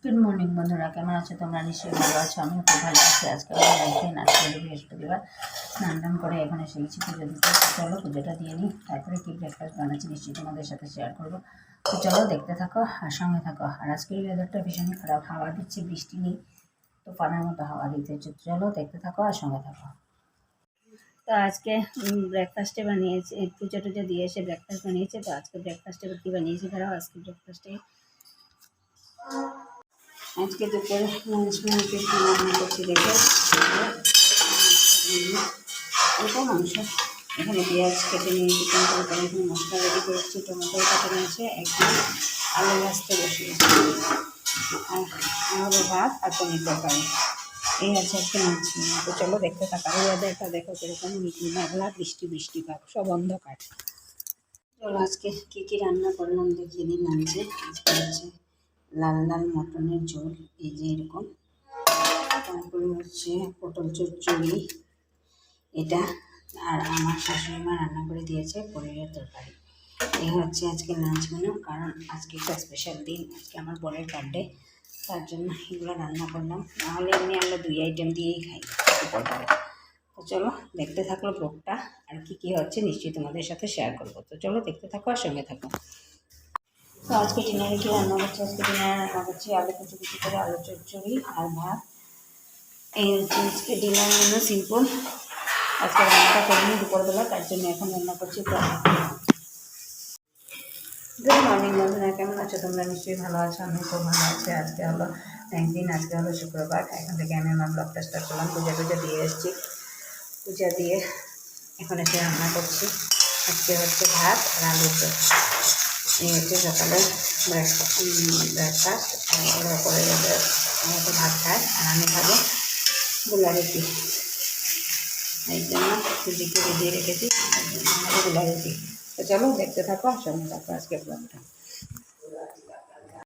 Good morning বন্ধুরা, কেমন আছো তোমরা? নিশ্চয়ই ভালো আছো। আমিও খুব ভালো আছি। আজকে আমার একদিন, আজকে হলো বৃহস্পতিবার। স্নান টান করে এখন এসে গেছি পুজো দিতে। চলো পুজোটা দিয়ে নিই, তারপরে কী ব্রেকফাস্ট বানাচ্ছি নিশ্চয়ই তোমাদের সাথে শেয়ার করবো। তো চলো দেখতে থাকো আর সঙ্গে থাকো। আর আজকের ওয়েদারটা ভীষণই খারাপ, হাওয়া দিচ্ছে, বৃষ্টি নেই, তো পানার মতো হাওয়া দিতে। চলো দেখতে থাকো আর সঙ্গে থাকো। তো আজকে ব্রেকফাস্টে বানিয়েছি, পুজো টুজো দিয়ে এসে ব্রেকফাস্ট বানিয়েছে। তো আজকে ব্রেকফাস্টে কী বানিয়েছি তারাও আজকে ব্রেকফাস্টে আজকে দুপুরে লাঞ্চ মেনুতে রান্না করছি। দেখে অল্প মাংস, এখানে পেঁয়াজ কেটে নিয়ে চিকেন তরকারি, এখানে মশলা রেডি করেছি, টমেটো কেটে নিয়েছে, একদম আলু ভাজতে বসিয়েছি, আর হলো ভাত আর পনির তরকারি। এই আছে আজকে লাঞ্চ মেনু। তো চলো দেখতে থাকা। ওয়েদারটা দেখো কীরকম, মেঘলা, বৃষ্টি বৃষ্টি ভাব, সব অন্ধকার। চলো আজকে কী কী রান্না করলাম দেখিয়ে দিই লাঞ্চে। আজকে হচ্ছে লাল লাল মটনের ঝোল, এই যে এরকম। তারপরে হচ্ছে পটল চচ্চড়ি এটা, আর আমার শাশুড়ি মা রান্না করে দিয়েছে পনিরের তরকারি। এই হচ্ছে আজকে লাঞ্চ মেনু। কারণ আজকে একটা স্পেশাল দিন, আজকে আমার বোনের বার্থডে, তার জন্য এগুলো রান্না করলাম। নাহলে এমনি আমরা 2 আইটেম দিয়েই খাই দুপুরবেলা। তো চলো দেখতে থাকলো ব্লগটা, আর কী কী হচ্ছে নিশ্চয়ই তোমাদের সাথে শেয়ার করবো। তো চলো দেখতে থাকো আর সঙ্গে থাকো। তো আজকে ডিনারে কি রান্না করছি? আজকে ডিনারে রান্না করছি আলু কুচি কুচি করে আলু চচ্চড়ি আর ভাত। এই হচ্ছে আজকে ডিনার মেনু, সিম্পল। আজকে রান্নাটা করিনি দুপুরবেলা, তার জন্য এখন রান্না করছি। তো গুড মর্নিং বন্ধুরা, কেমন আছো তোমরা? নিশ্চয়ই ভালো আছো, আমি খুব ভালো আছি। আজকে হলো একদিন, আজকে হলো শুক্রবার। এখন থেকে আমি আমার ব্লগটা স্টার্ট করলাম। পূজা টুজা দিয়ে এসেছি, পূজা দিয়ে এখন এসে রান্না করছি। আজকে হচ্ছে ভাত আর আলু চপ। এই হচ্ছে সকালে ব্রেকফাস্ট। ওরা করে তো ভাত খায়, আর আমি খাবো গোলা রুটি। এই জন্য সুজিকে ভিজিয়ে রেখেছি, গোলা রুটি। তো চলো দেখতে থাকো আর সঙ্গে থাকো আজকে ব্লগটা।